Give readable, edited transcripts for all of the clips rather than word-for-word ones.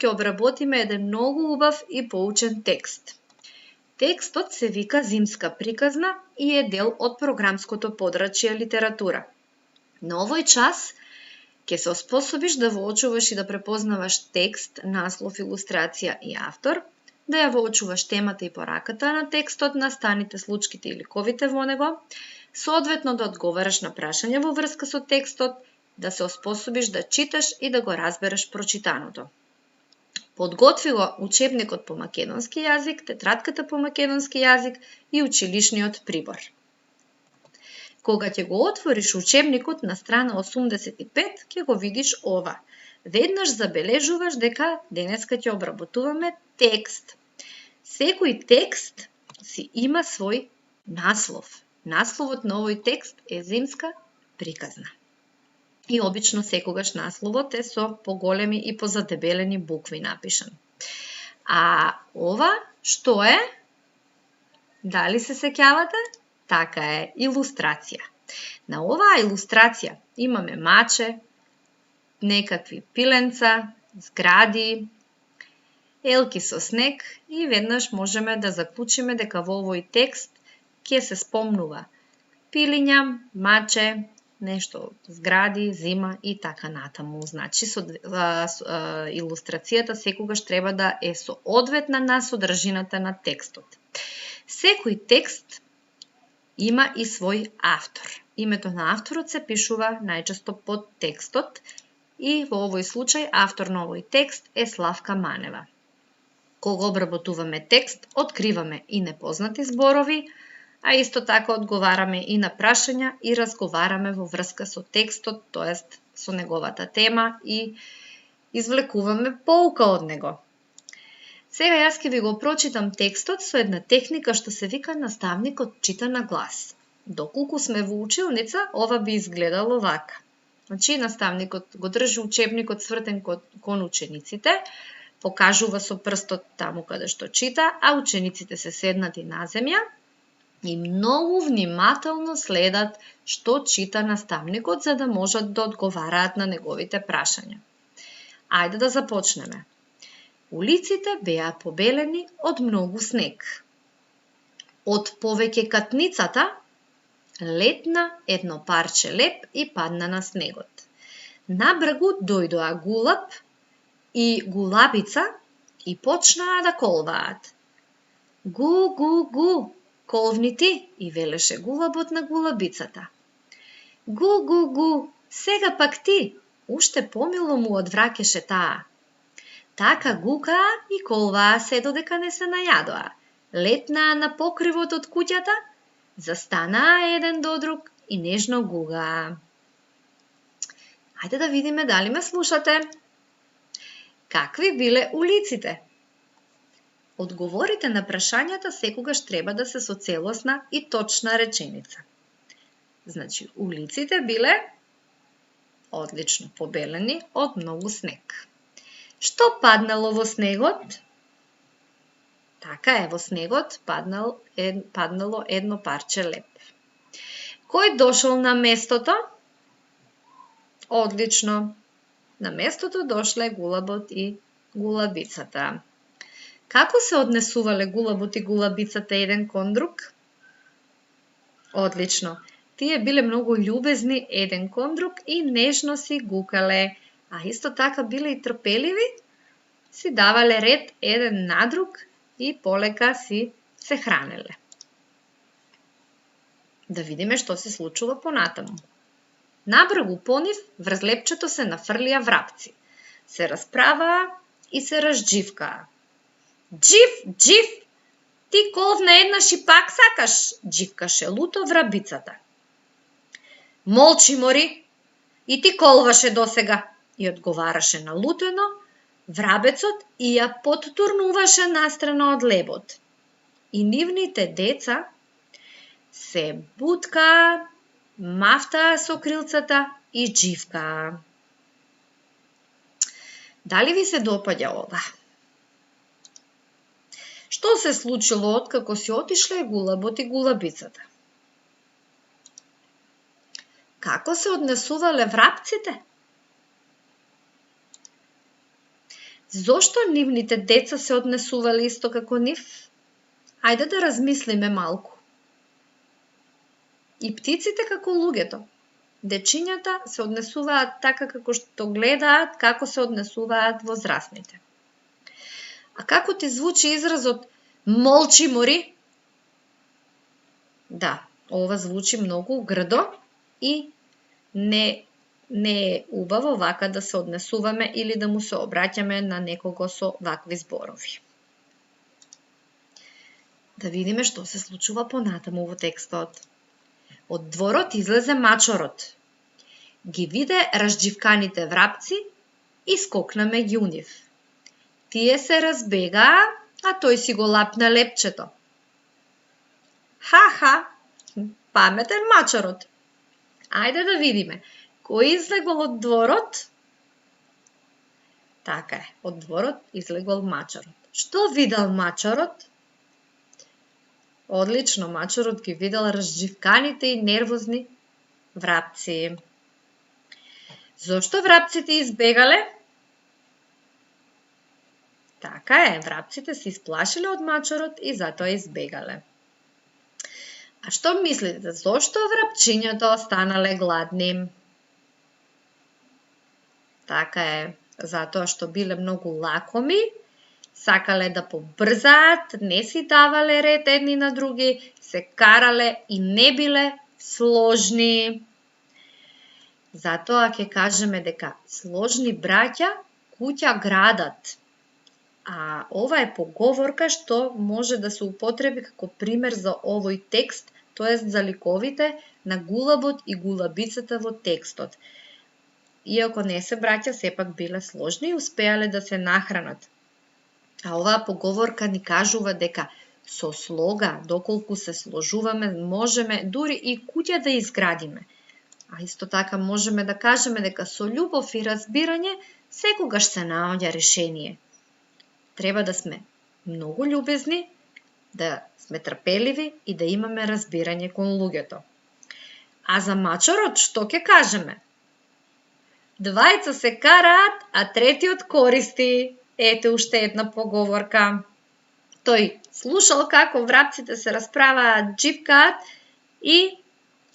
ќе обработиме еден многу убав и поучен текст. Текстот се вика Зимска приказна и е дел од програмското подрачје литература. На овој час ќе се оспособиш да воочуваш и да препознаваш текст, наслов, илустрација и автор, да ја воочуваш темата и пораката на текстот, настаните, случките и ликовите во него, соодветно да одговараш на прашања во врска со текстот, да се оспособиш да читаш и да го разбереш прочитаното. Подготви го учебникот по македонски јазик, тетрадката по македонски јазик и училишниот прибор. Кога ќе го отвориш учебникот на страна 85, ќе го видиш ова. Веднаш забележуваш дека денеска ќе обработуваме текст. Секој текст си има свој наслов. Насловот на овој текст е Зимска приказна. И обично секогаш насловот е со поголеми и позадебелени букви напишан. А ова што е? Дали се сеќавате? Така е, илустрација. На оваа илустрација имаме маче, некакви пиленца, згради, елки со снег и веднаш можеме да заклучиме дека во овој текст ќе се спомнува пилиња, маче, нешто згради, зима и така натаму. Значи, илустрацијата секогаш треба да е соодветна на содржината на текстот. Секој текст има и свој автор. Името на авторот се пишува најчесто под текстот и во овој случај автор на овој текст е Славка Манева. Кога обработуваме текст, откриваме и непознати зборови, а исто така одговараме и на прашања и разговараме во врска со текстот, тоест со неговата тема и извлекуваме поука од него. Сега јас ќе ви го прочитам текстот со една техника што се вика наставникот чита на глас. Доколку сме во училница, ова би изгледало вака. Значи, наставникот го држи учебникот свртен кон учениците, покажува со прстот таму каде што чита, а учениците се седнати на земја и многу внимателно следат што чита наставникот за да можат да одговараат на неговите прашања. Ајде да започнеме. Улиците беа побелени од многу снег. Од повеќе катницата летна едно парче леп и падна на снегот. На бргу дојдоа гулаб и гулабица и почнаа да колваат. Гу, гу, гу, колвни ти, и велеше гулабот на гулабицата. Гу, гу, гу, сега пак ти, уште помило му одвраќаше таа. Така гукаа и колваа се додека не се најадоа. Летнаа на покривот од куќата, застанаа еден до друг и нежно гугаа. Ајде да видиме дали ме слушате. Какви биле улиците? Одговорите на прашањата секогаш треба да се со целосна и точна реченица. Значи, улиците биле одлично побелени од многу снег. Што паднало во снегот? Така е, во снегот паднало едно парче леп. Кој дошол на местото? Одлично. На местото дошле гулабот и гулабицата. Како се однесувале гулабот и гулабицата еден кон друг? Одлично. Тие биле многу љубезни еден кон друг и нежно си гукале, а исто така биле и трпеливи, си давале ред еден на друг и полека си се хранеле. Да видиме што се случува понатаму. Набргу по нив врз лепчето се нафрлија врапци. Се расправаа и се разџивкаа. Джив, джив, ти колвна еднаш и пак сакаш, дживкаше луто врабицата. Молчи, мори, и ти колваше досега, и одговараше налутено, врабецот и ја поттурнуваше настрана од лебот. И нивните деца се буткаа, мафтаа со крилцата и дживкаа. Дали ви се допаѓа ова? Што се случило откако си отишле гулабот и гулабицата? Како се однесувале врапците? Зошто нивните деца се однесувале исто како нив? Ајде да размислиме малку. И птиците како луѓето. Дечињата се однесуваат така како што гледаат како се однесуваат возрастните. А како ти звучи изразот молчи мори? Да, ова звучи многу грдо и не е убаво вака да се однесуваме или да му се обраќаме на некого со вакви зборови. Да видиме што се случува понатаму во текстот. Од дворот излезе мачорот. Ги виде разџивканите врапци и скокна меѓу нив. Тие се разбегаа, а тој си го лапна лепчето. Ха-ха, паметен мачорот. Ајде да видиме, кој излегол од дворот? Така е, од дворот излегол мачорот. Што видел мачорот? Одлично, мачорот ги видел разџивканите и нервозни врапци. Зошто врапците избегале? Така е, врапците се исплашиле од мачорот и затоа избегале. А што мислите, зошто врапчињата останале гладни? Така е, затоа што биле многу лакоми, сакале да побрзаат, не си давале ред едни на други, се карале и не биле сложни. Затоа ќе кажеме дека сложни браќа куќа градат. А ова е поговорка што може да се употреби како пример за овој текст, тоест за ликовите на гулабот и гулабицата во текстот. Иако не се браќа, сепак биле сложни и успеале да се нахранат. А оваа поговорка ни кажува дека со слога, доколку се сложуваме, можеме дури и куќа да изградиме. А исто така можеме да кажеме дека со љубов и разбирање секогаш се наоѓа решение. Треба да сме многу љубезни, да сме трпеливи и да имаме разбирање кон луѓето. А за мачорот што ќе кажеме? Двајца се караат, а третиот користи. Ете уште една поговорка. Тој слушал како врапците се расправаат, џивкаат и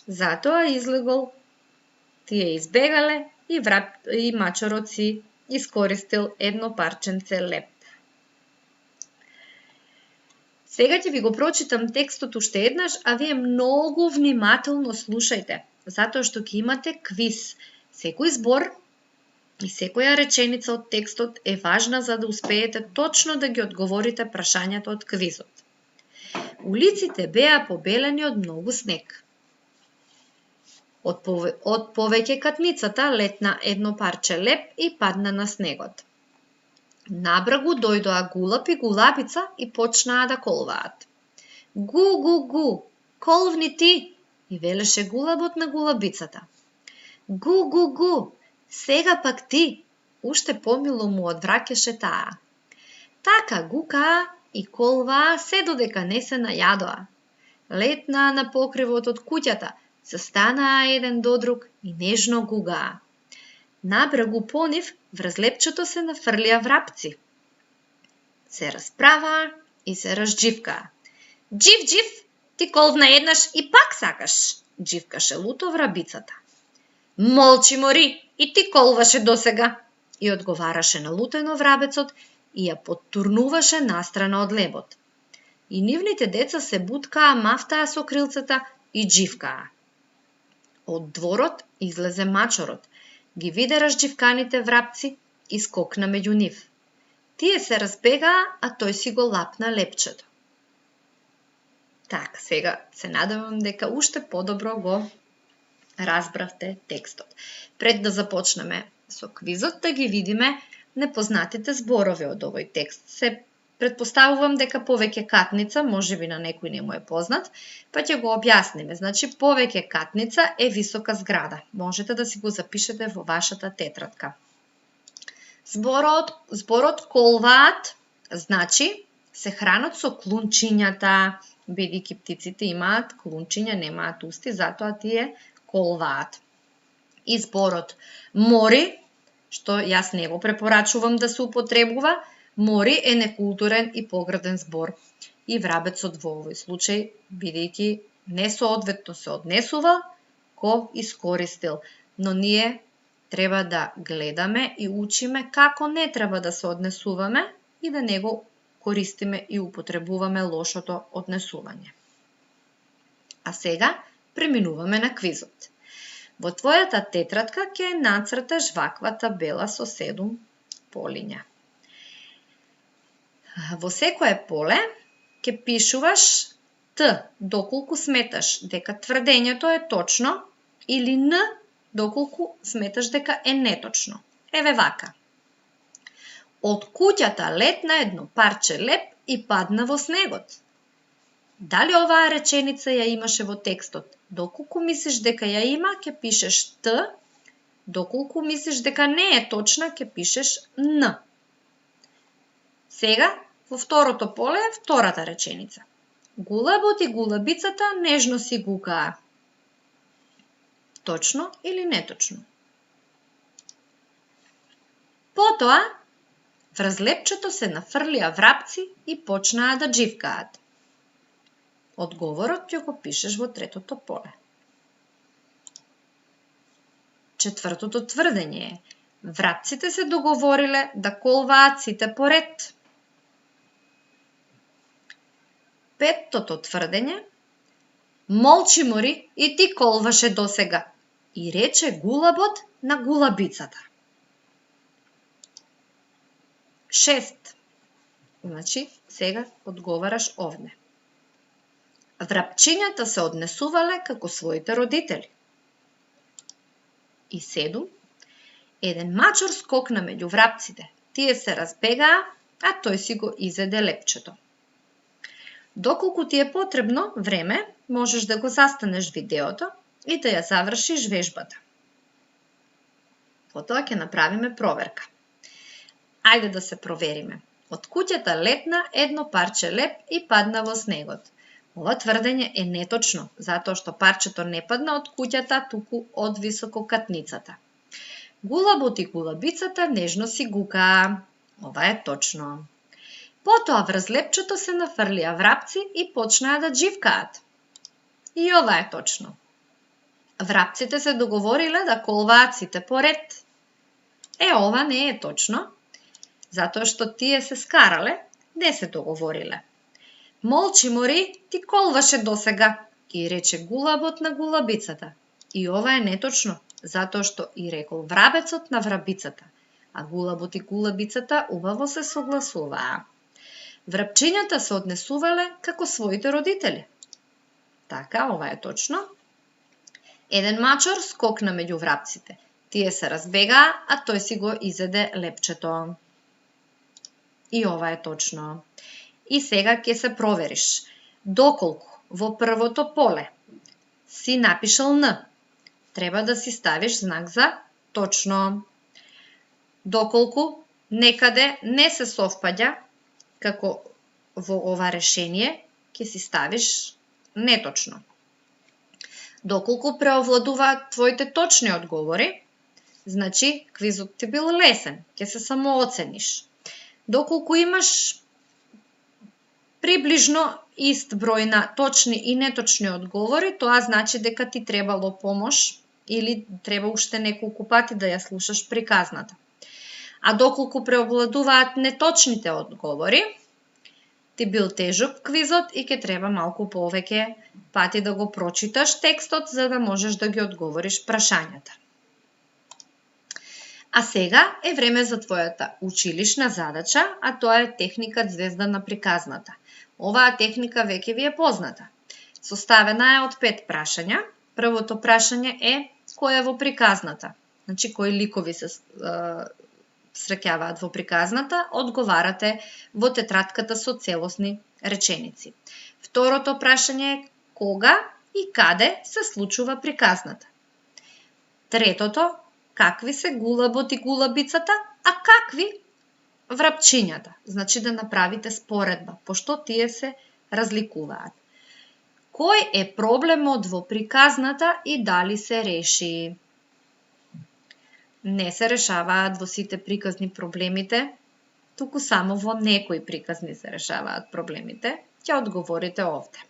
затоа излегол. Тие избегале и мачорот си искористил едно парченце леп. Сега ќе ви го прочитам текстот уште еднаш, а вие многу внимателно слушајте, затоа што ќе имате квиз. Секој збор и секоја реченица од текстот е важна за да успеете точно да ги одговорите прашањата од квизот. Улиците беа побелени од многу снег. Од повеќе катницата летна едно парче леп и падна на снегот. Набрагу дојдоа гулаб и гулабица и почнаа да колваат. Гу, гу, гу, колвни ти, и велеше гулабот на гулабицата. Гу, гу, гу, сега пак ти, уште помило му одвраќаше таа. Така гукаа и колваа се додека не се најадоа. Летнаа на покривот од куќата, се станаа еден до друг и нежно гугаа. Набрагу по нив врз лепчето се нафрлија врапци. Се расправаа и се разџивкаа. Джив, джив, ти колвна еднаш и пак сакаш, дживкаше луто врабицата. Молчи мори, и ти колваше досега, и одговараше налутено врабецот и ја поттурнуваше настрана од лебот. И нивните деца се буткаа, мафтаа со крилцата и дживкаа. Од дворот излезе мачорот, ги виде разџивканите врапци и скокна меѓу нив. Тие се разбегаа, а тој си го лапна лепчето. Така, сега се надевам дека уште подобро го разбравте текстот. Пред да започнеме со квизот, да ги видиме непознатите зборови од овој текст. Се предпоставувам дека повеќе катница, можеби на некој не му е познат, па ќе го објасниме. Значи, повеќе катница е висока зграда. Можете да си го запишете во вашата тетрадка. Зборот колваат, значи, се хранат со клунчињата, бидејќи птиците имаат клунчиња, немаат усти, затоа тие колваат. И зборот мори, што јас не го препорачувам да се употребува, мори е некултурен и пограден збор. И врабецот во овој случај, бидејќи несоодветно се однесува, го искористил. Но ние треба да гледаме и учиме како не треба да се однесуваме и да не го користиме и употребуваме лошото однесување. А сега преминуваме на квизот. Во твојата тетрадка ќе нацрташ ваква табела со 7 полиња. Во секое поле ќе пишуваш Т доколку сметаш дека тврдењето е точно или Н доколку сметаш дека е неточно. Еве вака. Од куќата летна едно парче леп и падна во снегот. Дали оваа реченица ја имаше во текстот? Доколку мислиш дека ја има, ќе пишеш Т, доколку мислиш дека не е точна, ќе пишеш Н. Сега, во второто поле е втората реченица. Гулабот и гулабицата нежно си гукаа. Точно или неточно? Потоа, врз лепчето се нафрлија врапци и почнаа да дживкаат. Одговорот ќе го пишеш во третото поле. Четвртото тврдење е: врапците се договориле да колваат сите поред. Петтото тврдење: молчи мори и ти колваше досега, и рече гулабот на гулабицата. 6. Значи, сега одговараш овде. Врапчињата се однесувале како своите родители. И 7. Еден мачор скокна меѓу врапците. Тие се разбегаа, а тој си го изеде лепчето. Доколку ти е потребно време, можеш да го застанеш видеото и да ја завршиш вежбата. Потоа ќе направиме проверка. Ајде да се провериме. Од куќата летна едно парче леп и падна во снегот. Ова тврдење е неточно, затоа што парчето не падна од куќата, туку од висококатницата. Гулабот и гулабицата нежно си гукаа. Ова е точно. Потоа врз лепчето се нафрлија врапци и почнаа да дживкаат. И ова е точно. Врапците се договориле да колваат сите поред. Ова не е точно, затоа што тие се скарале, не се договориле. Молчи мори, ти колваше досега, и рече гулабот на гулабицата. И ова е неточно, затоа што и рекол врабецот на врабицата, а гулабот и гулабицата убаво се согласуваа. Врапчињата се однесувале како своите родители. Така, ова е точно. Еден мачор скокна меѓу врапците. Тие се разбегаа, а тој си го изеде лепчето. И ова е точно. И сега ќе се провериш. Доколку во првото поле си напишал Н, треба да си ставиш знак за точно. Доколку некаде не се совпаѓа, како во ова решение, ќе си ставиш неточно. Доколку преовладуваат твоите точни одговори, значи квизот ти бил лесен, ќе се самооцениш. Доколку имаш приближно ист број на точни и неточни одговори, тоа значи дека ти требало помош или треба уште неколку пати да ја слушаш приказната. А доколку преовладуваат неточните одговори, ти бил тежок квизот и ќе треба малку повеќе пати да го прочиташ текстот за да можеш да ги одговориш прашањата. А сега е време за твојата училишна задача, а тоа е техника звезда на приказната. Оваа техника веќе ви е позната. Составена е од 5 прашања. Првото прашање е кој е во приказната. Значи, кои ликови се среќаваат во приказната, одговарате во тетратката со целосни реченици. Второто прашање е кога и каде се случува приказната. Третото, какви се гулабот и гулабицата, а какви врапчињата. Значи да направите споредба, пошто тие се разликуваат. Кој е проблемот во приказната и дали се реши? не се решаваат во сите приказни проблемите, туку само во некои приказни се решаваат проблемите. Ќе одговорите овде.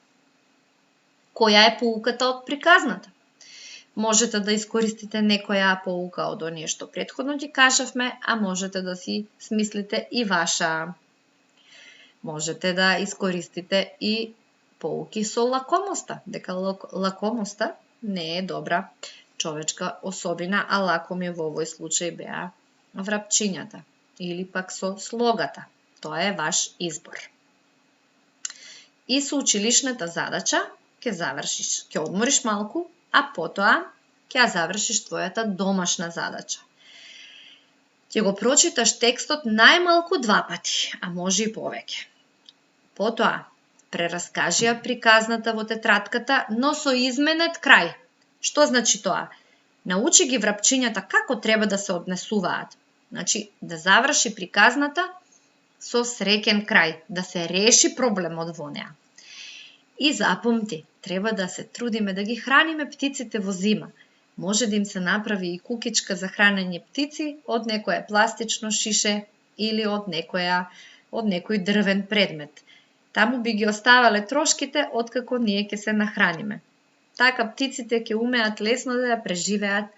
Која е поуката од приказната? Можете да искористите некоја поука од оние што претходно ги кажавме, а можете да си смислите и ваша. Можете да искористите и поуки со лакомоста, дека лакомоста не е добра човечка особина, а лакоми во овој случај беа врапчињата или пак со слогата. Тоа е ваш избор. И со училишната задача ќе завршиш, ќе одмориш малку, а потоа ќе ја завршиш твојата домашна задача. Ќе го прочиташ текстот најмалку 2 пати, а може и повеќе. Потоа, прераскажи ја приказната во тетратката, но со изменет крај. Што значи тоа? Научи ги врапчињата како треба да се однесуваат. Значи, да заврши приказната со среќен крај, да се реши проблемот во неа. И запомти, треба да се трудиме да ги храниме птиците во зима. Може да им се направи и кукичка за хранење птици од некое пластично шише или од некој дрвен предмет. Таму би ги оставале трошките откако ние ќе се нахраниме. Така птиците ќе умеат лесно да ја преживеат